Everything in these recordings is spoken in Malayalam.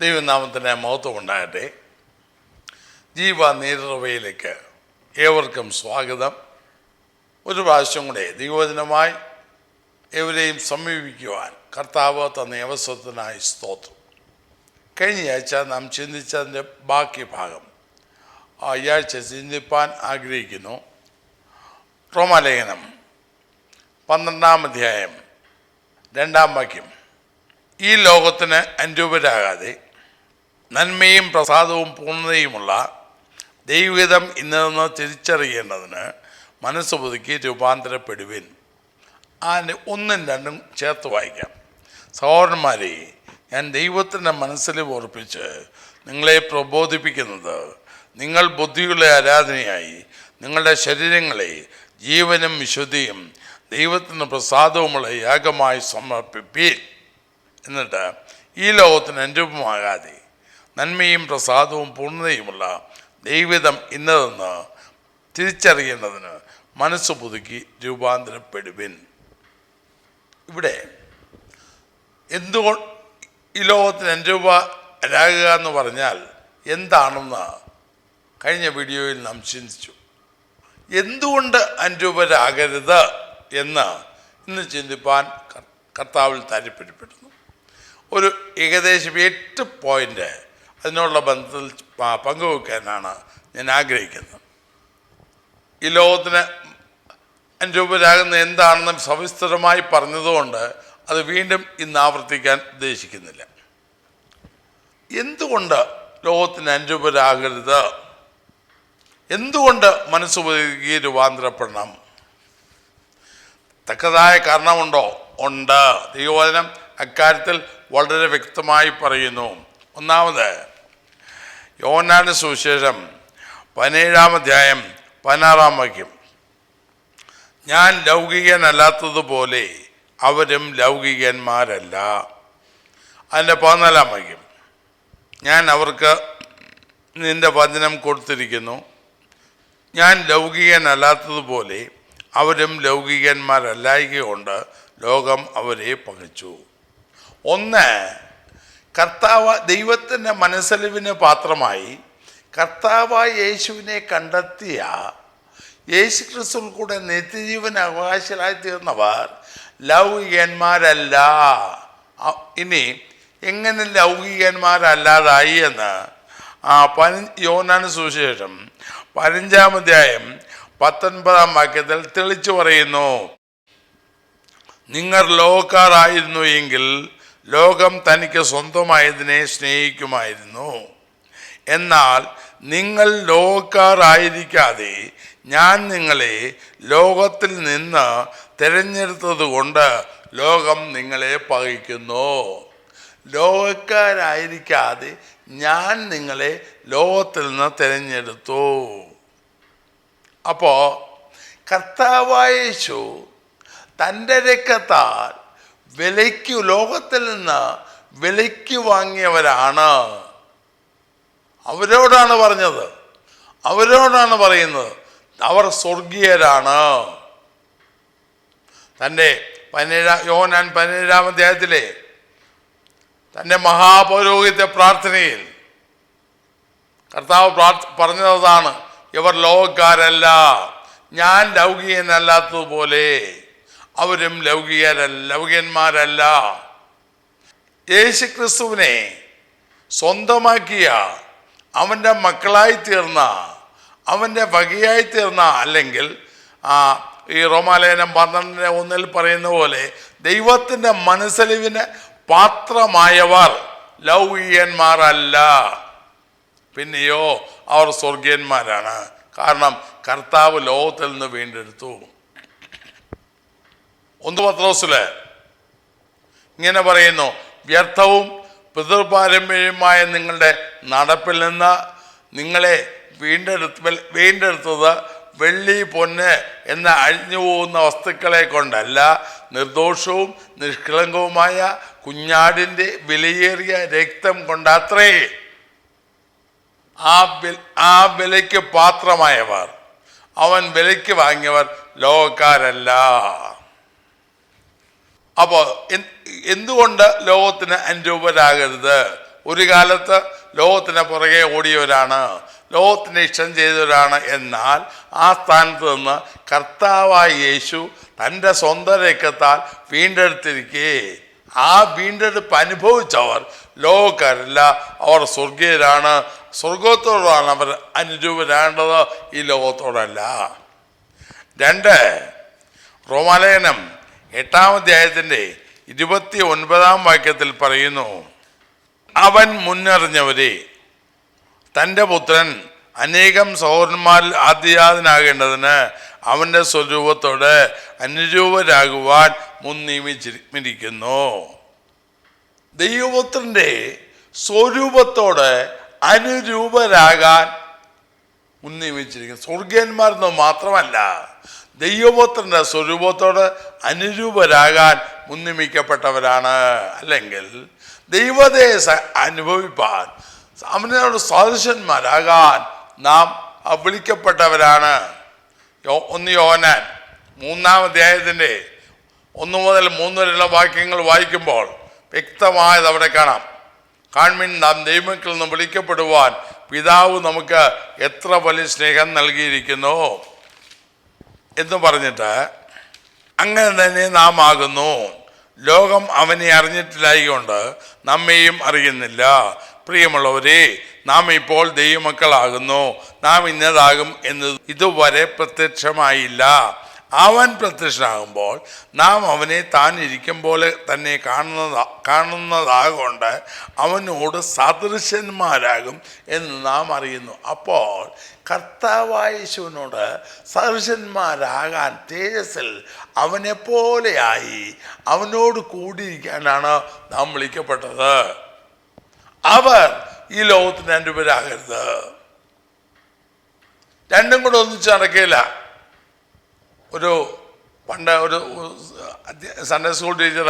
ദൈവനാമത്തിന് മഹത്വം ഉണ്ടാകട്ടെ. ജീവ നീരറവയിലേക്ക് ഏവർക്കും സ്വാഗതം. ഒരു പ്രാവശ്യം കൂടെ ദൈവവചനമായി ഏവരെയും സമീപിക്കുവാൻ കർത്താവ് തന്ന അവസരത്തിനായി സ്തോത്രം. കഴിഞ്ഞ ആഴ്ച നാം ചിന്തിച്ചതിൻ്റെ ബാക്കി ഭാഗം ഈ ആഴ്ച ചിന്തിപ്പാൻ ആഗ്രഹിക്കുന്നു. റോമാലേഖനം 12-ാം അധ്യായം 2-ാം വാക്യം. ഈ ലോകത്തിന് അനുരൂപരാകാതെ നന്മയും പ്രസാദവും പൂർണ്ണതയുമുള്ള ദൈവഹിതം ഇന്നതെന്ന് തിരിച്ചറിയേണ്ടതിന് മനസ്സ് പുതുക്കി രൂപാന്തരപ്പെടുവിൻ. അതിൻ്റെ 1-2 ചേർത്ത് വായിക്കാം. സഹോദരന്മാരെ, ഞാൻ ദൈവത്തിൻ്റെ മനസ്സിൽ ഓർപ്പിച്ച് നിങ്ങളെ പ്രബോധിപ്പിക്കുന്നത്, നിങ്ങൾ ബുദ്ധിയുള്ള ആരാധനയായി നിങ്ങളുടെ ശരീരങ്ങളെ ജീവനും വിശുദ്ധിയും ദൈവത്തിന് പ്രസാദവുമുള്ള യാഗമായി സമർപ്പിപ്പീൻ. എന്നിട്ട് ഈ ലോകത്തിന് അനുരൂപമാകാതെ നന്മയും പ്രസാദവും പൂർണ്ണതയുമുള്ള ദൈവഹിതം ഇന്നതെന്ന് തിരിച്ചറിയേണ്ടതിന് മനസ്സ് പുതുക്കി രൂപാന്തരപ്പെടുവിൻ. ഇവിടെ എന്തുകൊണ്ട് ഈ ലോകത്തിന് അനുരൂപരാകുക എന്ന് പറഞ്ഞാൽ എന്താണെന്ന് കഴിഞ്ഞ വീഡിയോയിൽ നാം ചിന്തിച്ചു. എന്തുകൊണ്ട് അനുരൂപരാകരുത് എന്ന് ഇന്ന് ചിന്തിപ്പാൻ കർത്താവിൽ താല്പര്യപ്പെടുന്നു. ഒരു ഏകദേശം 8 പോയിൻ്റ് അതിനുള്ള ബന്ധത്തിൽ പങ്കുവെക്കാനാണ് ഞാൻ ആഗ്രഹിക്കുന്നത്. ഈ ലോകത്തിന് അനുരൂപരാകുന്ന എന്താണെന്ന് സവിസ്തരമായി പറഞ്ഞതുകൊണ്ട് അത് വീണ്ടും ഇന്ന് ആവർത്തിക്കാൻ ഉദ്ദേശിക്കുന്നില്ല. എന്തുകൊണ്ട് ലോകത്തിന് അനുരൂപരാകരുത്? എന്തുകൊണ്ട് മനസ്സ് പുതുക്കി രൂപാന്തരപ്പെടണം? തക്കതായ കാരണമുണ്ടോ? ഉണ്ട്. ദൈവവചനം അക്കാര്യത്തിൽ വളരെ വ്യക്തമായി പറയുന്നു. ഒന്നാമത്, യോഹന്നാന്റെ സുവിശേഷം 17-ാം അധ്യായം 16-ാം വാക്യം. ഞാൻ ലൗകികനല്ലാത്തതുപോലെ അവരും ലൗകികന്മാരല്ല. അതിൻ്റെ 14-ാം വാക്യം. ഞാൻ അവർക്ക് നിന്റെ വചനം കൊടുത്തിരിക്കുന്നു. ഞാൻ ലൗകികനല്ലാത്തതുപോലെ അവരും ലൗകികന്മാരല്ലായകൊണ്ട് ലോകം അവരെ പകച്ചു. ഒന്ന്, കർത്താവ് ദൈവത്തിൻ്റെ മനസ്സലിവിന് പാത്രമായി കർത്താവായ യേശുവിനെ കണ്ടെത്തിയ യേശു ക്രിസ്തുവിൽ കൂടെ നിത്യജീവൻ അവകാശികളായി തീർന്നവർ ലൗകികന്മാരല്ല. ഇനി എങ്ങനെ ലൗകികന്മാരല്ലാതായി എന്ന് യോഹന്നാന്റെ സുവിശേഷം 15-ാം അധ്യായം 19-ാം വാക്യത്തിൽ തെളിച്ചു പറയുന്നു. നിങ്ങൾ ലോകക്കാരായിരുന്നു എങ്കിൽ ലോകം തനിക്ക് സ്വന്തമായതിനെ സ്നേഹിക്കുമായിരുന്നു. എന്നാൽ നിങ്ങൾ ലോകക്കാരായിരിക്കാതെ ഞാൻ നിങ്ങളെ ലോകത്തിൽ നിന്ന് തിരഞ്ഞെടുത്തത് കൊണ്ട് ലോകം നിങ്ങളെ പകയ്ക്കുന്നു. ലോകക്കാരായിരിക്കാതെ ഞാൻ നിങ്ങളെ ലോകത്തിൽ നിന്ന് തിരഞ്ഞെടുത്തു. അപ്പോൾ കർത്താവായ യേശു തൻ്റെ രക്തത്താൽ വിലയ്ക്ക് ലോകത്തിൽ നിന്ന് വിലയ്ക്ക് വാങ്ങിയവരാണ്. അവരോടാണ് പറഞ്ഞത്, അവരോടാണ് പറയുന്നത്, അവർ സ്വർഗീയരാണ്. തൻ്റെ യോഹന്നാൻ 17-ാം അധ്യായത്തിലെ തൻ്റെ മഹാപൗരോഹിത്യ പ്രാർത്ഥനയിൽ കർത്താവ് പറഞ്ഞതാണ്, ഇവർ ലോകക്കാരല്ല, ഞാൻ ലൗകികനല്ലാത്തതുപോലെ അവരും ലൗകികന്മാരല്ല. യേശു ക്രിസ്തുവിനെ സ്വന്തമാക്കിയ, അവൻ്റെ മക്കളായി തീർന്ന, അവൻ്റെ വകയായി തീർന്ന, അല്ലെങ്കിൽ ഈ റോമാലേഖനം 12:1 പറയുന്ന പോലെ ദൈവത്തിൻ്റെ മനസ്സലിവിന് പാത്രമായവർ ലൗകികന്മാരല്ല. പിന്നെയോ അവർ സ്വർഗീയന്മാരാണ്. കാരണം കർത്താവ് ലോകത്തിൽ നിന്ന് വീണ്ടെടുത്തു. 1 പത്രോസില് ഇങ്ങനെ പറയുന്നു, വ്യർത്ഥവും പിതൃപാരമ്പര്യമായ നിങ്ങളുടെ നടപ്പിൽ നിന്ന് നിങ്ങളെ വീണ്ടെടുത്തത് വെള്ളി പൊന്ന് എന്ന അഴിഞ്ഞു പോകുന്ന വസ്തുക്കളെ കൊണ്ടല്ല, നിർദോഷവും നിഷ്കളങ്കവുമായ കുഞ്ഞാടിൻ്റെ വിലയേറിയ രക്തം കൊണ്ടത്രേ. ആ വിലയ്ക്ക് പാത്രമായവർ, അവൻ വിലയ്ക്ക് വാങ്ങിയവർ ലോകക്കാരല്ല. അപ്പോൾ എന്തുകൊണ്ട് ലോകത്തിന് അനുരൂപരാകരുത്? ഒരു കാലത്ത് ലോകത്തിന് പുറകെ ഓടിയവരാണ്, ലോകത്തിൻ്റെ ഇഷ്ടം ചെയ്തവരാണ്. എന്നാൽ ആ സ്ഥാനത്ത് നിന്ന് കർത്താവായ യേശു തൻ്റെ സ്വന്തം രക്തത്താൽ വീണ്ടെടുത്തിരിക്കേ ആ വീണ്ടെടുപ്പ് അനുഭവിച്ചവർ ലോകക്കാരല്ല, അവർ സ്വർഗീയരാണ്. സ്വർഗത്തോടാണ് അവർ അനുരൂപരാകേണ്ടത്, ഈ ലോകത്തോടല്ല. 2 റോമാലേഖനം 8-ാം അധ്യായത്തിൻ്റെ 29-ാം വാക്യത്തിൽ പറയുന്നു, അവൻ മുന്നറിഞ്ഞവരെ തൻ്റെ പുത്രൻ അനേകം സഹോദരന്മാരിൽ ആദ്യജാതനാകേണ്ടതിന് അവൻ്റെ സ്വരൂപത്തോട് അനുരൂപരാകുവാൻ മുൻനിയമിച്ചിരിക്കുന്നു. ദൈവപുത്രൻ്റെ സ്വരൂപത്തോട് അനുരൂപരാകാൻ മുൻനിയമിച്ചിരിക്കുന്നു. സ്വർഗീയന്മാരെന്ന് മാത്രമല്ല, ദൈവപുത്രൻ്റെ സ്വരൂപത്തോട് അനുരൂപരാകാൻ മുൻനിയമിക്കപ്പെട്ടവരാണ്. അല്ലെങ്കിൽ ദൈവത്തെ അനുഭവിപ്പാൻ, അവനോട് സദൃശന്മാരാകാൻ നാം വിളിക്കപ്പെട്ടവരാണ്. 1 യോഹന്നാൻ 3-ാം അധ്യായത്തിൻ്റെ 1 മുതൽ 3 വരെയുള്ള വാക്യങ്ങൾ വായിക്കുമ്പോൾ വ്യക്തമായത് അവിടെ കാണാം. കാൺമിൻ, നാം ദൈവമക്കളിൽ നിന്ന് വിളിക്കപ്പെടുവാൻ പിതാവ് നമുക്ക് എത്ര വലിയ സ്നേഹം നൽകിയിരിക്കുന്നു എന്ന് പറഞ്ഞിട്ട്, അങ്ങനെ തന്നെ നാം ആകുന്നു. ലോകം അവനെ അറിഞ്ഞിട്ടില്ലായകൊണ്ട് നമ്മെയും അറിയുന്നില്ല. പ്രിയമുള്ളവരെ, നാം ഇപ്പോൾ ദൈവമക്കളാകുന്നു. നാം ഇന്നതാകും എന്ന് ഇതുവരെ പ്രത്യക്ഷമായില്ല. അവൻ പ്രത്യക്ഷനാകുമ്പോൾ നാം അവനെ താൻ ഇരിക്കും പോലെ തന്നെ കാണുന്നതാകൊണ്ട് അവനോട് സദൃശന്മാരാകും എന്ന് നാം അറിയുന്നു. അപ്പോൾ കർത്താവായ യേശുവിനോട് സദൃശന്മാരാകാൻ, തേജസ്സിൽ അവനെപ്പോലെയായി അവനോട് കൂടിയിരിക്കാനാണ് നാം വിളിക്കപ്പെട്ടത്. അവർ ഈ ലോകത്തിന് അനുപരാകരുത്. രണ്ടും കൂടെ ഒന്നിച്ച് നടക്കില്ല. പണ്ട് ഒരു സൺഡേ സ്കൂൾ ടീച്ചർ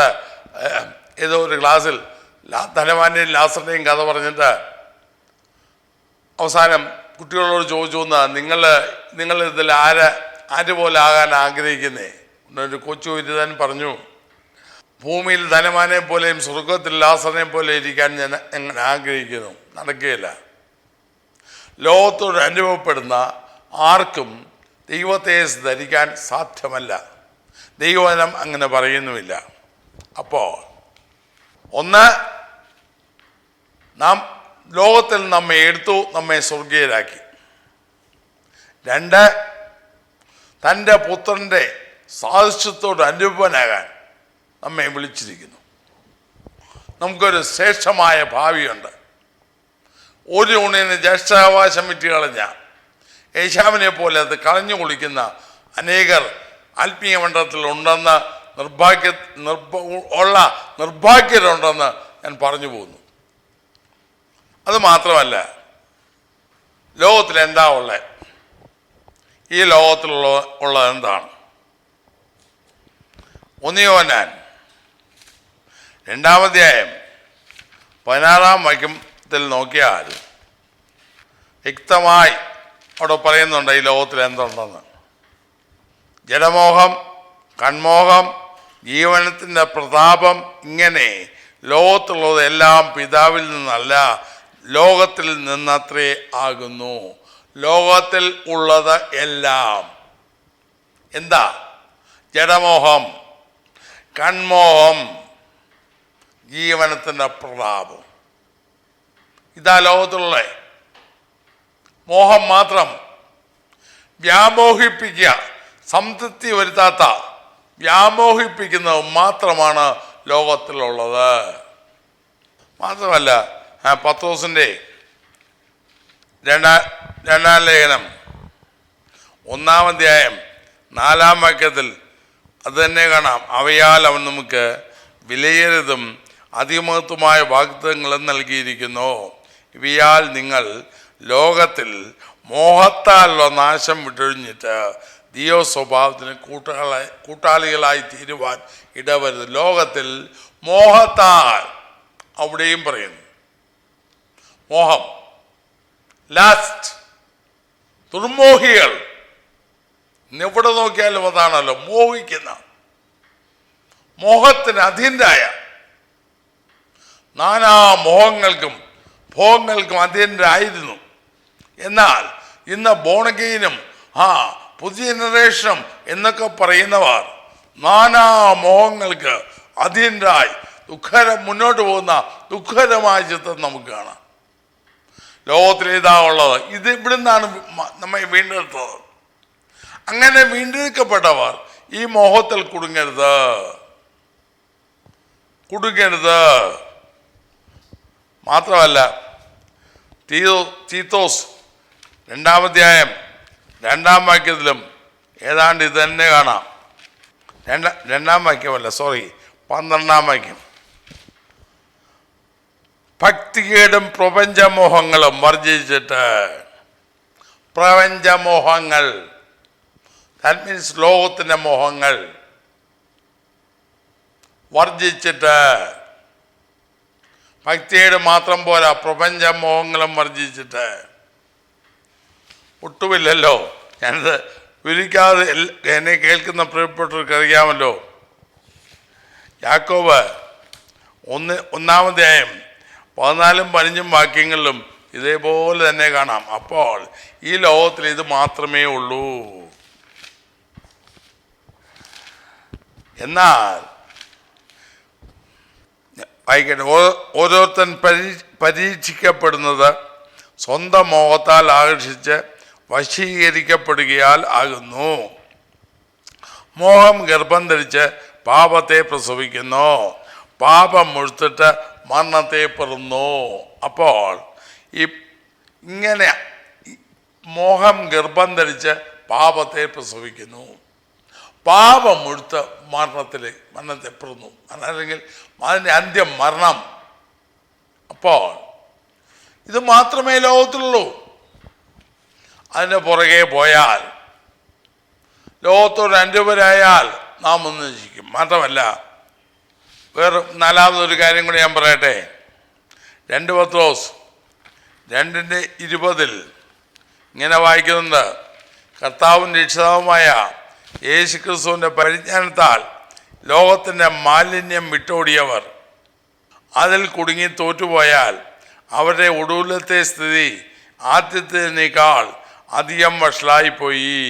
ഏതോ ഒരു ക്ലാസ്സിൽ ധനവാന്റെയും ലാസറിൻ്റെയും കഥ പറഞ്ഞിട്ട് അവസാനം കുട്ടികളോട് ചോദിച്ചു, നിങ്ങൾ ഇതിൽ ആര് പോലെ ആകാൻ ആഗ്രഹിക്കുന്നേ? ഒരു കൊച്ചു വിരുദ്ധൻ പറഞ്ഞു, ഭൂമിയിൽ ധനവാനെ പോലെയും സ്വർഗത്തിൽ ലാസറിനെ പോലെ ഇരിക്കാൻ ഞാൻ എങ്ങനെ ആഗ്രഹിക്കുന്നു. നടക്കുകയില്ല. ലോകത്തോട് അനുഭവപ്പെടുന്ന ആർക്കും ദൈവത്തെ ധരിക്കാൻ സാധ്യമല്ല. ദൈവവചനം അങ്ങനെ പറയുന്നുമില്ല. അപ്പോൾ ഒന്ന്, നാം ലോകത്തിൽ നമ്മെ എടുത്തു, നമ്മെ സ്വർഗീയരാക്കി. 2, തൻ്റെ പുത്രൻ്റെ സാദൃശ്യത്തോട് അനുരൂപനാകാൻ നമ്മെ വിളിച്ചിരിക്കുന്നു. നമുക്കൊരു ശ്രേഷ്ഠമായ ഭാവിയുണ്ട്. ഒരു ഊണിന് ജ്യേഷ്ഠാവകാശം വിറ്റുകളഞ്ഞ യേശാവിനെ പോലെ അത് കളഞ്ഞു കുളിക്കുന്ന അനേകർ ആത്മീയ മണ്ഡലത്തിൽ ഉണ്ടെന്ന് നിർഭാഗ്യരുണ്ടെന്ന് ഞാൻ പറഞ്ഞു പോകുന്നു. അത് മാത്രമല്ല, ലോകത്തിൽ എന്താ ഉള്ളത്? ഈ ലോകത്തിലുള്ളത് എന്താണ്? 1 യോഹന്നാൻ 2-ാം അധ്യായം 16-ാം വാക്യത്തിൽ നോക്കിയാൽ വ്യക്തമായി അവിടെ പറയുന്നുണ്ട് ഈ ലോകത്തിൽ എന്തുണ്ടെന്ന്. ജഡമോഹം, കൺമോഹം, ജീവനത്തിൻ്റെ പ്രതാപം, ഇങ്ങനെ ലോകത്തുള്ളത് എല്ലാം പിതാവിൽ നിന്നല്ല, ലോകത്തിൽ നിന്നത്രേ ആകുന്നു. ലോകത്തിൽ ഉള്ളത് എല്ലാം എന്താ? ജഡമോഹം, കൺമോഹം, ജീവനത്തിൻ്റെ പ്രതാപം. ഇതാ ലോകത്തിലുള്ള മോഹം മാത്രം. വ്യാമോഹിപ്പിക്കുക, സംതൃപ്തി വരുത്താത്ത വ്യാമോഹിപ്പിക്കുന്നത് മാത്രമാണ് ലോകത്തിലുള്ളത്. മാത്രമല്ല, പത്രോസിൻ്റെ 2-ാം ലേഖനം 1-ാം അധ്യായം 4-ാം വാക്യത്തിൽ അത് തന്നെ കാണാം. അവയാൽ അവൻ നമുക്ക് വിലയേറിയതും അതിമഹത്വമായ വാഗ്ദത്തങ്ങളും നൽകിയിരിക്കുന്നു. ഇവയാൽ നിങ്ങൾ ലോകത്തിൽ മോഹത്താലുള്ള നാശം വിട്ടൊഴിഞ്ഞിട്ട് ദൈവ സ്വഭാവത്തിന് കൂട്ടാളികളായി തീരുവാൻ ഇടവരുത്. ലോകത്തിൽ മോഹത്താൽ, അവിടെയും പറയുന്നു മോഹം, ലാസ്റ്റ്, ദുർമോഹികൾ. എവിടെ നോക്കിയാലും അതാണല്ലോ, മോഹിക്കുന്ന, മോഹത്തിന് അധീനരായ നാനാ മോഹങ്ങൾക്കും ഭോഗങ്ങൾക്കും അധീനരായിരുന്നു. എന്നാൽ ഇന്ന് ബോണഗെയിനും പുതിയ ജനറേഷനും എന്നൊക്കെ പറയുന്നവർ നാനാ മോഹങ്ങൾക്ക് അധീനരായി മുന്നോട്ട് പോകുന്ന ദുഃഖകരമായ ചിത്രം നമുക്ക് കാണാം. ലോകത്തിൽ ഇതാ ഉള്ളത്. ഇത് ഇവിടെ നിന്നാണ് നമ്മെ വീണ്ടെടുത്തത്. അങ്ങനെ വീണ്ടെടുക്കപ്പെട്ടവർ ഈ മോഹത്തിൽ കുടുങ്ങരുത്. മാത്രമല്ല, തീത്തോസ് 2-ാം അധ്യായം 2-ാം വാക്യത്തിലും ഏതാണ്ട് ഇത് തന്നെ കാണാം. 2-ാം വാക്യമല്ല, 12-ാം വാക്യം. ഭക്തികേടും പ്രപഞ്ചമോഹങ്ങളും വർജിച്ചിട്ട്, പ്രപഞ്ചമോഹങ്ങൾ, ദാറ്റ് മീൻസ് ലോകത്തിൻ്റെ മോഹങ്ങൾ വർജിച്ചിട്ട്, ഭക്തിയുടെ മാത്രം പോരാ, പ്രപഞ്ചമോഹങ്ങളും വർജിച്ചിട്ട്. ഒട്ടുമില്ലല്ലോ. ഞാനത് വിവരിക്കാതെ എന്നെ കേൾക്കുന്ന പ്രിയപ്പെട്ടവർക്ക് അറിയാമല്ലോ. യാക്കോബ് 1-ാം അധ്യായം 14-15 വാക്യങ്ങളിലും ഇതേപോലെ തന്നെ കാണാം. അപ്പോൾ ഈ ലോകത്തിൽ ഇത് മാത്രമേ ഉള്ളൂ. എന്നാൽ വായിക്കട്ടെ, ഓരോരുത്തൻ പരീക്ഷിക്കപ്പെടുന്നത് സ്വന്തം മോഹത്താൽ ആകർഷിച്ച് വശീകരിക്കപ്പെടുകയാൽ ആകുന്നു. മോഹം ഗർഭം ധരിച്ച് പാപത്തെ പ്രസവിക്കുന്നു, പാപം മുഴുത്തിട്ട് മരണത്തെ പെറുന്നു. അപ്പോൾ ഇങ്ങനെ മോഹം ഗർഭം ധരിച്ച് പാപത്തെ പ്രസവിക്കുന്നു, പാപം മുഴുത്ത് മരണത്തെ പെറുന്നു, അല്ലെങ്കിൽ അതിൻ്റെ അന്ത്യം മരണം. അപ്പോൾ ഇത് മാത്രമേ ലോകത്തിലുള്ളൂ. അതിൻ്റെ പുറകെ പോയാൽ, ലോകത്തോട് അനുരൂപരായാൽ നാം ഒന്ന് നശിക്കും. മാത്രമല്ല, വേറെ 4-ാമതൊരു കാര്യം കൂടി ഞാൻ പറയട്ടെ. 2 പത്രോസ് 2:20 ഇങ്ങനെ വായിക്കുന്നുണ്ട്: കർത്താവും രക്ഷിതാവുമായ യേശുക്രിസ്തുവിൻ്റെ പരിജ്ഞാനത്താൽ ലോകത്തിൻ്റെ മാലിന്യം വിട്ടോടിയവർ അതിൽ കുടുങ്ങി തോറ്റുപോയാൽ അവരുടെ ഒടുവിലത്തെ സ്ഥിതി ആദ്യത്തേതിനേക്കാൾ അധികം വഷളായിപ്പോയി.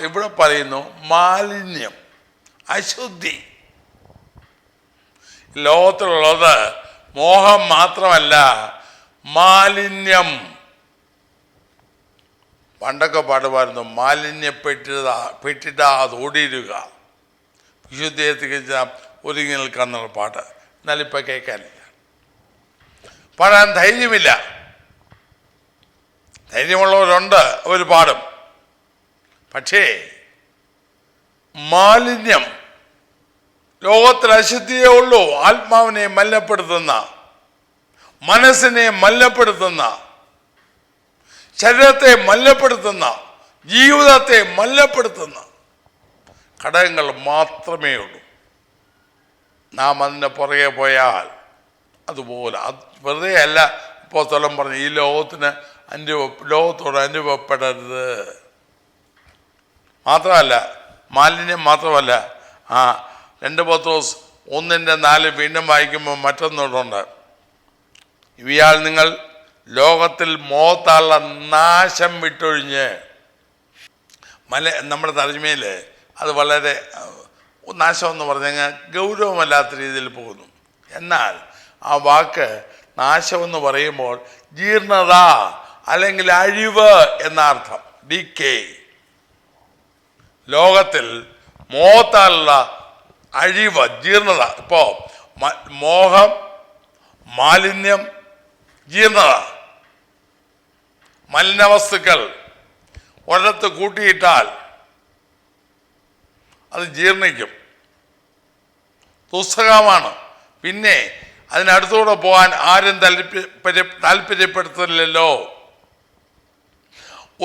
ഇവിടെ പറയുന്നു മാലിന്യം, അശുദ്ധി. ലോകത്തിലുള്ളത് മോഹം മാത്രമല്ല, മാലിന്യം. പണ്ടൊക്കെ പാടുമായിരുന്നു, മാലിന്യപ്പെട്ടിട്ട് അത് ഓടിയിടുക, വിശുദ്ധിയെ തികച്ച ഒരുങ്ങി നിൽക്കാന്നുള്ള പാട്ട്. എന്നാലിപ്പോൾ കേൾക്കാനില്ല, പാടാൻ ധൈര്യമില്ല. ധൈര്യമുള്ളവരുണ്ട്, അവർ പാടും. പക്ഷേ മാലിന്യം, ലോകത്തിൽ അശുദ്ധിയേ ഉള്ളൂ. ആത്മാവിനെ മലിനപ്പെടുത്തുന്ന, മനസ്സിനെ മലിനപ്പെടുത്തുന്ന, ശരീരത്തെ മലിനപ്പെടുത്തുന്ന, ജീവിതത്തെ മലിനപ്പെടുത്തുന്ന ഘടകങ്ങൾ മാത്രമേ ഉള്ളൂ. നാം അതിൻ്റെ പുറകെ പോയാൽ അതുപോലെ, വെറുതെ അല്ല അപ്പോസ്തലൻ പറഞ്ഞു, ഈ ലോകത്തോട് അനുഭവപ്പെടരുത്. മാത്രമല്ല, മാലിന്യം മാത്രമല്ല, 2 പത്രോസ് 1:4 വീണ്ടും വായിക്കുമ്പോൾ മറ്റൊന്നുണ്ട്: ഇവയാൽ നിങ്ങൾ ലോകത്തിൽ മോഹത്താലുള്ള നാശം വിട്ടൊഴിഞ്ഞ്. നമ്മുടെ തർജ്ജിമയിൽ അത് വളരെ നാശം എന്ന് പറഞ്ഞാൽ ഗൗരവമല്ലാത്ത രീതിയിൽ പോകുന്നു. എന്നാൽ ആ വാക്ക് നാശമെന്ന് പറയുമ്പോൾ ജീർണത അല്ലെങ്കിൽ അഴിവ് എന്ന അർത്ഥം, ഡീക്കേ. ലോകത്തിൽ മോഹത്താലുള്ള അഴിവ്, ജീർണത. ഇപ്പോൾ മോഹം, മാലിന്യം, ജീർണത, മലിനവസ്തുക്കൾ ഒരിടത്ത് കൂട്ടിയിട്ടാൽ അത് ജീർണിക്കും, ദുസ്സഹമാണ്. പിന്നെ അതിനടുത്തൂടെ പോകാൻ ആരും താല്പര്യപ്പെടുത്തില്ലല്ലോ.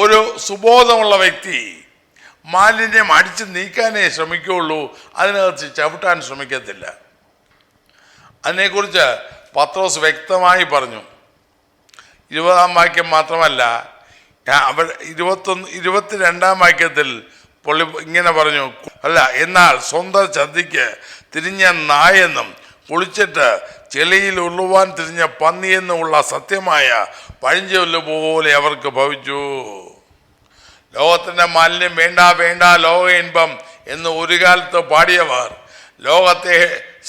ഒരു സുബോധമുള്ള വ്യക്തി മാലിന്യം അടിച്ചു നീക്കാനേ ശ്രമിക്കുകയുള്ളൂ, അതിനകത്ത് ചവിട്ടാൻ ശ്രമിക്കത്തില്ല. അതിനെക്കുറിച്ച് പത്രോസ് വ്യക്തമായി പറഞ്ഞു. 20-ാം വാക്യം മാത്രമല്ല, 22-ാം വാക്യത്തിൽ പുള്ളി ഇങ്ങനെ പറഞ്ഞു: അല്ല, എന്നാൽ സ്വന്തം ചതിക്ക് തിരിഞ്ഞ നായെന്നും കുളിച്ചിട്ട് ചെളിയിൽ ഉള്ളുവാൻ തിരിഞ്ഞ പന്നിയെന്നുള്ള സത്യമായ പഴഞ്ചൊല്ല് പോലെ അവർക്ക് ഭവിച്ചു. ലോകത്തിൻ്റെ മാലിന്യം വേണ്ട വേണ്ട ലോക ഇൻപം എന്ന് ഒരു കാലത്ത് പാടിയവർ ലോകത്തെ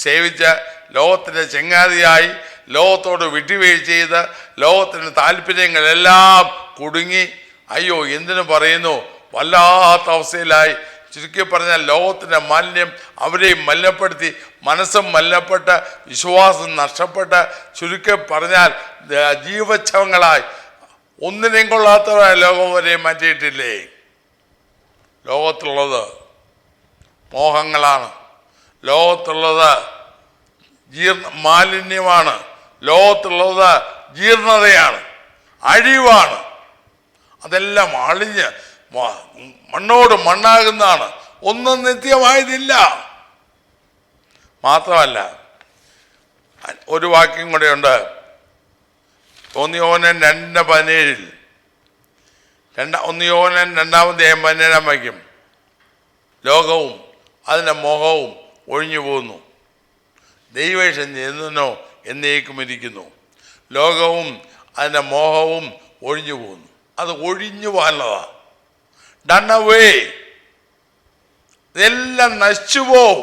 സേവിച്ച് ലോകത്തിൻ്റെ ചെങ്ങാതിയായി ലോകത്തോട് വിട്ടുവീഴ്ച ചെയ്ത് ലോകത്തിൻ്റെ താല്പര്യങ്ങളെല്ലാം കുടുങ്ങി അയ്യോ എന്തിനു പറയുന്നു വല്ലാത്ത അവസ്ഥയിലായി. ചുരുക്കി പറഞ്ഞാൽ ലോകത്തിൻ്റെ മാലിന്യം അവരെയും മലിനപ്പെടുത്തി, മനസ്സും മലിനപ്പെട്ട് വിശ്വാസം നഷ്ടപ്പെട്ട് ചുരുക്കി പറഞ്ഞാൽ ജീവച്ഛവങ്ങളായി ഒന്നിനെയും കൊള്ളാത്തവരായ ലോകം വരെ മാറ്റിയിട്ടില്ലേ? ലോകത്തുള്ളത് മോഹങ്ങളാണ്, ലോകത്തുള്ളത് മാലിന്യമാണ്, ലോകത്തുള്ളത് ജീർണതയാണ്, അഴിവാണ്. അതെല്ലാം അളിഞ്ഞ് മണ്ണോട് മണ്ണാകുന്നതാണ്. ഒന്നും നിത്യമായതില്ല. മാത്രമല്ല ഒരു വാക്യം കൂടെയുണ്ട്. 1 യോഹന്നാൻ 2:17 1 യോഹന്നാൻ 2:17 വാക്യം, ലോകവും അതിൻ്റെ മോഹവും ഒഴിഞ്ഞു പോകുന്നു, ദൈവേഷം എന്നോ എന്നേക്കും ഇരിക്കുന്നു. ലോകവും അതിൻ്റെ മോഹവും ഒഴിഞ്ഞു പോകുന്നു. അത് ഒഴിഞ്ഞു പോകാനുള്ളതാണ്. Done away. ഇതെല്ലാം നശിച്ചു പോവും.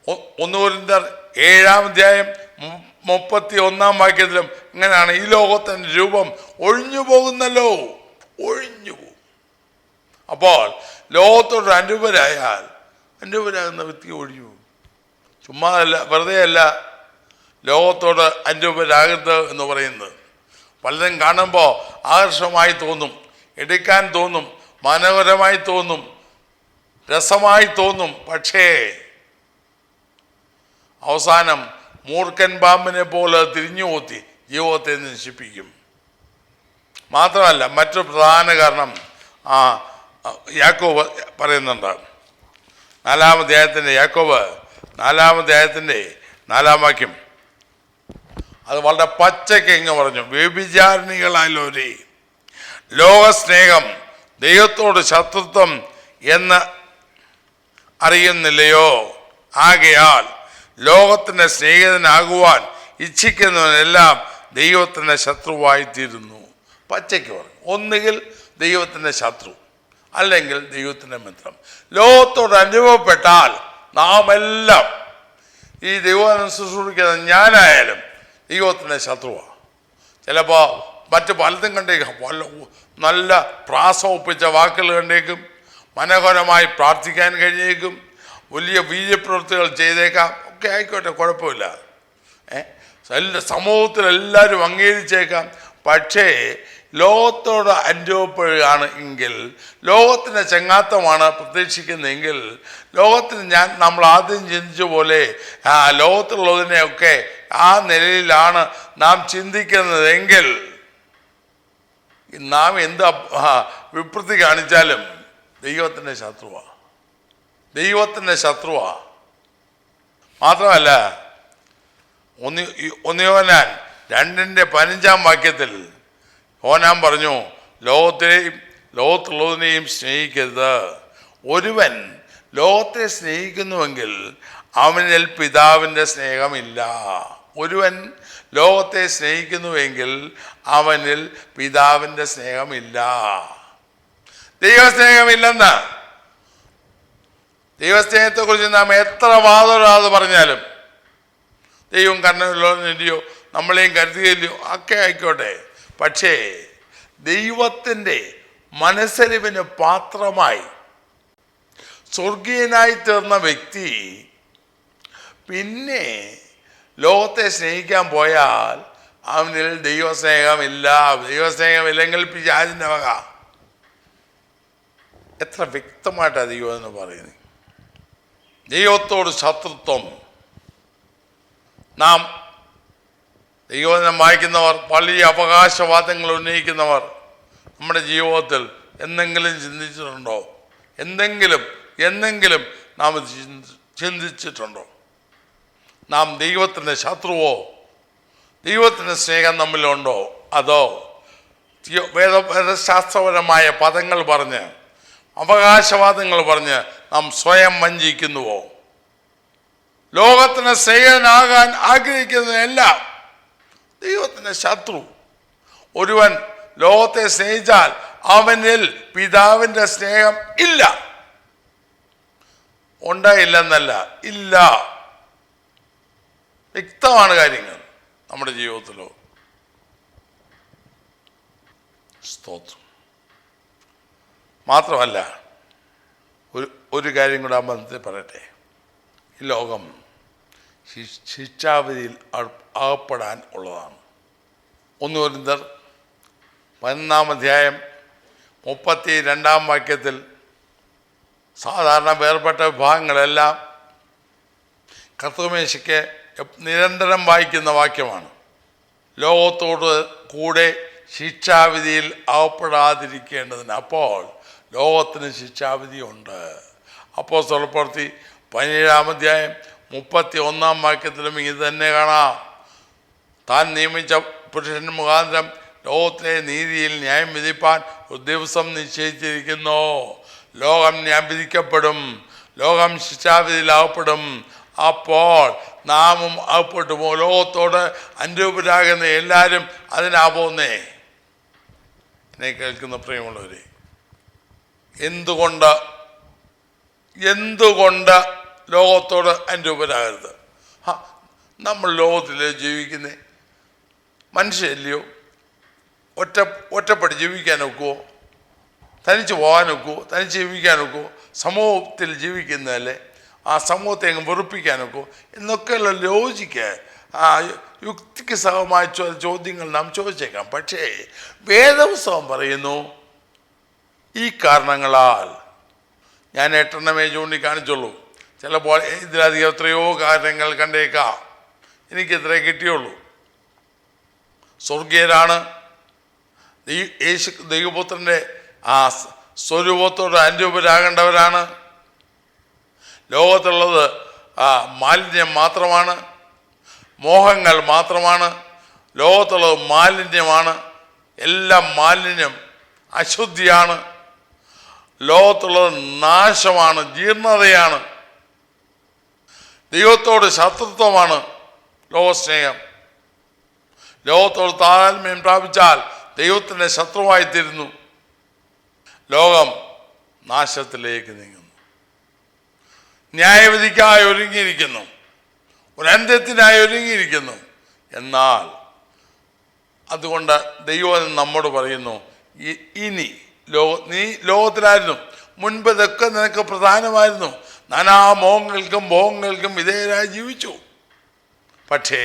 1 കൊരിന്ത്യർ 7:31 വാക്യത്തിലും ഇങ്ങനെയാണ്, ഈ ലോകത്തിൻ്റെ രൂപം ഒഴിഞ്ഞു പോകുന്നല്ലോ, ഒഴിഞ്ഞു പോകും. അപ്പോൾ ലോകത്തോട് അനുപരാകുന്ന വ്യക്തി ഒഴിഞ്ഞു പോകും. ചുമ്മാ അല്ല, വെറുതെ അല്ല ലോകത്തോട് അനുപരാകരുത് എന്ന് പറയുന്നത്. പലതും കാണുമ്പോൾ ആകർഷമായി തോന്നും, എടുക്കാൻ തോന്നും, മനോഹരമായി തോന്നും, രസമായി തോന്നും. പക്ഷേ അവസാനം മൂർഖൻ പാമ്പിനെ പോലെ തിരിഞ്ഞു കൊത്തി ജീവിതത്തെ നശിപ്പിക്കും. മാത്രമല്ല മറ്റൊരു പ്രധാന കാരണം യാക്കോബ് പറയുന്നുണ്ട്. 4-ാം അധ്യായത്തിൻ്റെ യാക്കോബ് 4-ാം അധ്യായത്തിൻ്റെ 4-ാം വാക്യം അത് വളരെ പച്ചയ്ക്ക് ഇങ്ങ് പറഞ്ഞു, വ്യഭിചാരിണികളായവരെ, ലോകസ്നേഹം ദൈവത്തോട് ശത്രുത്വം എന്ന് അറിയുന്നില്ലയോ? ആകയാൽ ലോകത്തിൻ്റെ സ്നേഹിതനാകുവാൻ ഇച്ഛിക്കുന്നവനെല്ലാം ദൈവത്തിൻ്റെ ശത്രുവായിത്തീരുന്നു. പച്ചയ്ക്ക് പറഞ്ഞു. ഒന്നുകിൽ ദൈവത്തിൻ്റെ ശത്രു, അല്ലെങ്കിൽ ദൈവത്തിൻ്റെ മിത്രം. ലോകത്തോട് അനുഭവപ്പെട്ടാൽ നാം എല്ലാം, ഈ ദൈവം ശുശ്രൂഷിക്കുന്ന ഞാനായാലും ദൈവത്തിൻ്റെ ശത്രുവാണ്. ചിലപ്പോൾ മറ്റ് പലതും കണ്ടേക്കും, നല്ല പ്രാസം ഒപ്പിച്ച വാക്കുകൾ കണ്ടേക്കും, മനോഹരമായി പ്രാർത്ഥിക്കാൻ കഴിഞ്ഞേക്കും, വലിയ വീര്യപ്രവൃത്തികൾ ചെയ്തേക്കാം, ഒക്കെ ആയിക്കോട്ടെ, കുഴപ്പമില്ല. സമൂഹത്തിൽ എല്ലാവരും അംഗീകരിച്ചേക്കാം. പക്ഷേ ലോകത്തോട് അനുഭവപ്പെടുകയാണ് എങ്കിൽ, ലോകത്തിൻ്റെ ചങ്ങാത്തമാണ് പ്രതീക്ഷിക്കുന്നതെങ്കിൽ, ലോകത്തിന് നമ്മൾ ആദ്യം ചിന്തിച്ച പോലെ ലോകത്തുള്ളതിനെയൊക്കെ ആ നിലയിലാണ് നാം ചിന്തിക്കുന്നതെങ്കിൽ നാം എന്ത് വിപ്രതി കാണിച്ചാലും ദൈവത്തിൻ്റെ ശത്രുവാണ്, ദൈവത്തിൻ്റെ ശത്രുവാണ്. മാത്രമല്ല 1 യോഹന്നാൻ 2:15 വാക്യത്തിൽ യോഹന്നാൻ പറഞ്ഞു, ലോകത്തുള്ളതിനെയും സ്നേഹിക്കരുത്. ഒരുവൻ ലോകത്തെ സ്നേഹിക്കുന്നുവെങ്കിൽ അവനിൽ പിതാവിൻ്റെ സ്നേഹമില്ല. ഒരുവൻ ലോകത്തെ സ്നേഹിക്കുന്നുവെങ്കിൽ അവനിൽ പിതാവിൻ്റെ സ്നേഹമില്ല. ദൈവസ്നേഹമില്ലെന്ന്, ദൈവസ്നേഹത്തെക്കുറിച്ച് നാം എത്ര വാദോരാതെ പറഞ്ഞാലും, ദൈവം കണ്ണുള്ളവനില്ലയോ, നമ്മളെയും കരുതുകയില്ലയോ, ഒക്കെ ആയിക്കോട്ടെ, പക്ഷേ ദൈവത്തിൻ്റെ മനസ്സലിവിന് പാത്രമായി സ്വർഗീയനായി തീർന്ന വ്യക്തി പിന്നെ ലോകത്തെ സ്നേഹിക്കാൻ പോയാൽ അവനിൽ ദൈവസ്നേഹമില്ല. ദൈവസ്നേഹമില്ലെങ്കിൽ പിശാചിൻ്റെ വക. എത്ര വ്യക്തമായിട്ടാണ് ദൈവം എന്ന് പറയുന്നത്. ദൈവത്തോട് ശത്രുത്വം. നാം ദൈവവചനം വായിക്കുന്നവർ, വലിയ അവകാശവാദങ്ങൾ ഉന്നയിക്കുന്നവർ നമ്മുടെ ജീവിതത്തിൽ എന്തെങ്കിലും ചിന്തിച്ചിട്ടുണ്ടോ? എന്തെങ്കിലും നാം ചിന്തിച്ചിട്ടുണ്ടോ? നാം ദൈവത്തിൻ്റെ ശത്രുവോ? ദൈവത്തിൻ്റെ സ്നേഹം നമ്മിലുണ്ടോ? അതോ വേദശാസ്ത്രപരമായ പദങ്ങൾ പറഞ്ഞ്, അവകാശവാദങ്ങൾ പറഞ്ഞ് നാം സ്വയം വഞ്ചിക്കുന്നുവോ? ലോകത്തിന് സ്നേഹിതനാകാൻ ആഗ്രഹിക്കുന്നതെല്ലാം ദൈവത്തിന്റെ ശത്രു. ഒരുവൻ ലോകത്തെ സ്നേഹിച്ചാൽ അവനിൽ പിതാവിന്റെ സ്നേഹം ഇല്ല. ഉണ്ടായില്ലെന്നല്ല, ഇല്ല. വ്യക്തമാണ് കാര്യങ്ങൾ നമ്മുടെ ജീവിതത്തിലോ. സ്തോത്രം. മാത്രമല്ല ഒരു കാര്യം കൂടെ ആ ബന്ധത്തിൽ പറയട്ടെ. ഈ ലോകം ശിക്ഷാവിധിയിൽ അകപ്പെടാൻ ഉള്ളതാണ്. 1 കൊരിന്ത്യർ 11 32 വാക്യത്തിൽ സാധാരണ വേർപെട്ട വിഭാഗങ്ങളെല്ലാം കർത്തൃമേശയ്ക്ക് നിരന്തരം വായിക്കുന്ന വാക്യമാണ്. ലോകത്തോട് കൂടെ ശിക്ഷാവിധിയിൽ അകപ്പെടാതിരിക്കേണ്ടതിന്. അപ്പോൾ ലോകത്തിന് ശിക്ഷാവിധിയുണ്ട്. അപ്പോസ്തലപ്രവൃത്തി 17 31 വാക്യത്തിലും ഇത് തന്നെ കാണാം. താൻ നിയമിച്ച പുരുഷൻ മുഖാന്തരം ലോകത്തിലെ നീതിയിൽ ന്യായം വിധിപ്പാൻ ഒരു ദിവസം നിശ്ചയിച്ചിരിക്കുന്നു. ലോകം ന്യായം വിധിക്കപ്പെടും, ലോകം ശിക്ഷാവിധിയിൽ അകപ്പെടും. അപ്പോൾ നാമും അകപ്പെട്ടുമോ? ലോകത്തോട് അനുരൂപരാകുന്ന എല്ലാവരും അതിനാ പോകുന്നേ. എന്നെ കേൾക്കുന്ന പ്രിയമുള്ളവരെ, എന്തുകൊണ്ട് ലോകത്തോട് അനുരൂപരാകരുത്? നമ്മൾ ലോകത്തിൽ ജീവിക്കുന്നേ മനുഷ്യല്ലയോ? ഒറ്റപ്പെട്ട് ജീവിക്കാൻ ഒക്കുമോ? തനിച്ച് പോകാൻ ഒക്കുമോ? തനിച്ച് ജീവിക്കാൻ ഒക്കുമോ? സമൂഹത്തിൽ ജീവിക്കുന്നതല്ലേ? ആ സമൂഹത്തെ അങ്ങ് വെറുപ്പിക്കാൻ ഒക്കുമോ? എന്നൊക്കെയുള്ള ലോജിക്ക് യുക്തിക്ക് സഹമായ ചോദ്യങ്ങൾ നാം ചോദിച്ചേക്കാം. പക്ഷേ വേദപുസ്തകം പറയുന്നു ഈ കാരണങ്ങളാൽ. ഞാൻ 8 ചൂണ്ടിക്കാണിച്ചുള്ളൂ. ചിലപ്പോൾ ഇതിലധികം എത്രയോ കാര്യങ്ങൾ കണ്ടേക്കാം. എനിക്കിത്രേ കിട്ടിയുള്ളൂ. സ്വർഗീയരാണ്, ദൈവപുത്രൻ്റെ ആ സ്വരൂപത്തോട് അനുരൂപരാകേണ്ടവരാണ്. ലോകത്തുള്ളത് മാലിന്യം മാത്രമാണ്, മോഹങ്ങൾ മാത്രമാണ്. ലോകത്തുള്ളത് മാലിന്യമാണ്, എല്ലാം മാലിന്യം, അശുദ്ധിയാണ്. ലോകത്തുള്ളത് നാശമാണ്, ജീർണതയാണ്. ദൈവത്തോട് ശത്രുത്വമാണ് ലോകസ്നേഹം. ലോകത്തോട് താതാത്മ്യം പ്രാപിച്ചാൽ ദൈവത്തിൻ്റെ ശത്രുവായിത്തീരുന്നു. ലോകം നാശത്തിലേക്ക് നീങ്ങുന്നു. ന്യായവിധിക്കായി ഒരുങ്ങിയിരിക്കുന്നു, ഒരു അന്ത്യത്തിനായി ഒരുങ്ങിയിരിക്കുന്നു. എന്നാൽ അതുകൊണ്ട് ദൈവം നമ്മോട് പറയുന്നു, ഇനി നീ ലോകത്തിലായിരുന്നു, മുൻപ് ഇതൊക്കെ നിനക്ക് പ്രധാനമായിരുന്നു. നാനാ മോഹങ്ങൾക്കും ഭോഗങ്ങൾക്കും വിധേയരായി ജീവിച്ചു. പക്ഷേ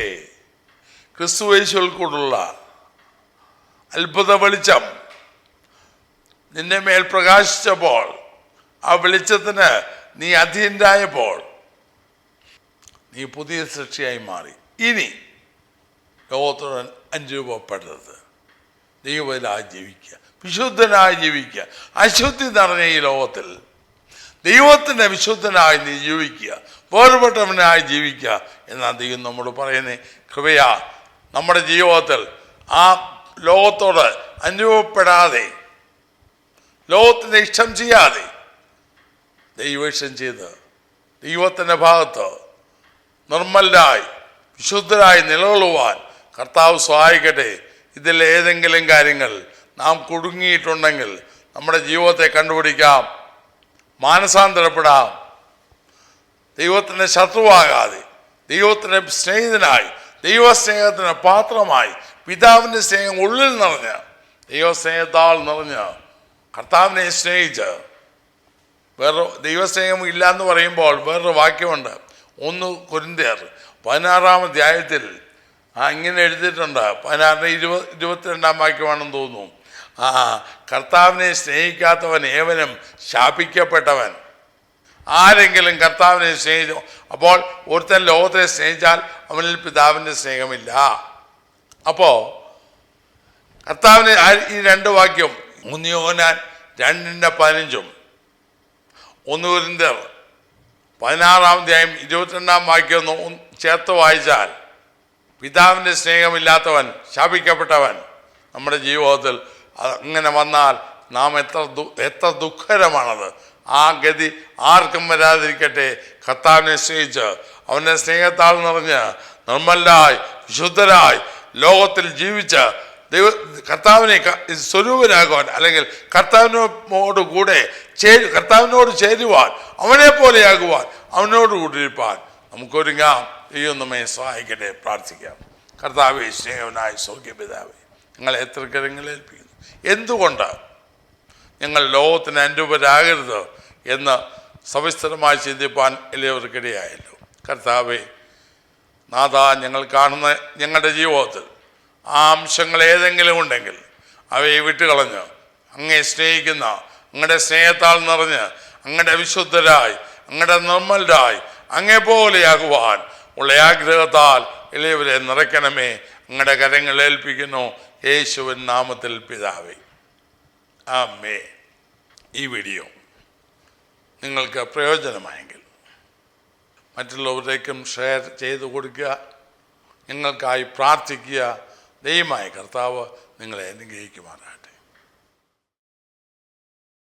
ക്രിസ്തുയേശുവിൽ കൂടുള്ള അത്ഭുത വെളിച്ചം നിന്റെ മേൽ പ്രകാശിച്ചപ്പോൾ, ആ വെളിച്ചത്തിന് നീ അധീനരായപ്പോൾ നീ പുതിയ സൃഷ്ടിയായി മാറി. ഇനി ലോകത്തോട് അനുരൂപപ്പെടരുത്. ദൈവത്തിലായി ജീവിക്കുക, വിശുദ്ധനായി ജീവിക്കുക. അശുദ്ധി നിറഞ്ഞ ഈ ലോകത്തിൽ ദൈവത്തിൻ്റെ വിശുദ്ധനായി നീ ജീവിക്കുക, വേർപെട്ടവനായി ജീവിക്കുക എന്നാണ് ദൈവം നമ്മോട് പറയുന്നത്. കൃപയാ നമ്മുടെ ജീവിതത്തിൽ ആ ലോകത്തോട് അനുഭവപ്പെടാതെ, ലോകത്തിൻ്റെ ഇഷ്ടം ചെയ്യാതെ ദൈവേഷ്ടം ചെയ്ത് ദൈവത്തിൻ്റെ ഭാഗത്ത് നിർമ്മലരായി വിശുദ്ധരായി നിലകൊള്ളുവാൻ കർത്താവ് സഹായിക്കട്ടെ. ഇതിൽ ഏതെങ്കിലും കാര്യങ്ങൾ നാം കുടുങ്ങിയിട്ടുണ്ടെങ്കിൽ നമ്മുടെ ജീവിതത്തെ കണ്ടുപിടിക്കാം, മാനസാന്തരപ്പെടാം. ദൈവത്തിൻ്റെ ശത്രുവാകാതെ ദൈവത്തിൻ്റെ സ്നേഹിതനായി, ദൈവസ്നേഹത്തിന് പാത്രമായി, പിതാവിൻ്റെ സ്നേഹം ഉള്ളിൽ നിറഞ്ഞ്, ദൈവസ്നേഹത്താൽ നിറഞ്ഞ് കർത്താവിനെ സ്നേഹിച്ച്. വേറെ ദൈവസ്നേഹം ഇല്ല എന്ന് പറയുമ്പോൾ വേറൊരു വാക്യമുണ്ട്. 1 കൊരിന്ത്യർ 16 ഇങ്ങനെ എഴുതിയിട്ടുണ്ട്. 16-22 വാക്യമാണെന്ന് തോന്നുന്നു. കർത്താവിനെ സ്നേഹിക്കാത്തവൻ ഏവനും ശാപിക്കപ്പെട്ടവൻ. ആരെങ്കിലും കർത്താവിനെ സ്നേഹിച്ചു, അപ്പോൾ ഒരുത്തൻ ലോകത്തെ സ്നേഹിച്ചാൽ അവനിൽ പിതാവിൻ്റെ സ്നേഹമില്ല. അപ്പോൾ കർത്താവിന് ഈ 2 വാക്യം 1 യോഹന്നാൻ 2:15, 1 കൊരിന്ത്യർ 16 22 വാക്യം ചേർത്ത് വായിച്ചാൽ പിതാവിൻ്റെ സ്നേഹമില്ലാത്തവൻ ശാപിക്കപ്പെട്ടവൻ. നമ്മുടെ ജീവിതത്തിൽ അങ്ങനെ വന്നാൽ നാം എത്ര ദുഃഖകരമാണത്. ആ ഗതി ആർക്കും വരാതിരിക്കട്ടെ. കർത്താവിനെ സ്നേഹിച്ച് അവൻ്റെ സ്നേഹത്താൽ നിറഞ്ഞ് നിർമ്മലരായി വിശുദ്ധരായി ലോകത്തിൽ ജീവിച്ച് കർത്താവിനെ സ്വരൂപരാകുവാൻ, അല്ലെങ്കിൽ കർത്താവിനോട് കൂടെ കർത്താവിനോട് ചേരുവാൻ, അവനെ പോലെയാകുവാൻ, അവനോട് കൂടിയിരിപ്പാൻ നമുക്കൊരുങ്ങാം. ദൈവം നമ്മെ സഹായിക്കട്ടെ. പ്രാർത്ഥിക്കാം. കർത്താവേ, സ്നേഹവനായ സ്വർഗ്ഗപിതാവേ, ഞങ്ങളെ എത്ര കരങ്ങളിൽ ഏൽപ്പിക്കുന്നു. എന്തുകൊണ്ട് ഞങ്ങൾ ലോകത്തിന് അനുരൂപരാകരുത് എന്ന് സവിസ്തരമായി ചിന്തിപ്പാൻ എല്ലാവർക്കിടയായല്ലോ. കർത്താവേ, നാഥ, ഞങ്ങൾ കാണുന്ന ഞങ്ങളുടെ ജീവിതത്തിൽ ആ അംശങ്ങൾ ഏതെങ്കിലും ഉണ്ടെങ്കിൽ അവയെ വിട്ടുകളഞ്ഞ് അങ്ങേ സ്നേഹിക്കുന്ന, അങ്ങയുടെ സ്നേഹത്താൽ നിറഞ്ഞ് അങ്ങയുടെ വിശുദ്ധരായി, അങ്ങയുടെ നിർമ്മലരായി, അങ്ങേ പോലെയാകുവാൻ ഉള്ള ആഗ്രഹത്താൽ ഇളയവരെ നിറയ്ക്കണമേ. അങ്ങയുടെ കരങ്ങൾ ഏൽപ്പിക്കുന്നു യേശുവിൻ നാമത്തിൽ പിതാവേ, ആമേൻ. ഈ വീഡിയോ നിങ്ങൾക്ക് പ്രയോജനമായെങ്കിൽ മറ്റുള്ളവരേക്കും ഷെയർ ചെയ്തു കൊടുക്കുക. നിങ്ങൾക്കായി പ്രാർത്ഥിക്കുക. ദൈവമായ കർത്താവ് നിങ്ങളെ അനുഗ്രഹിക്കുമാറാകട്ടെ.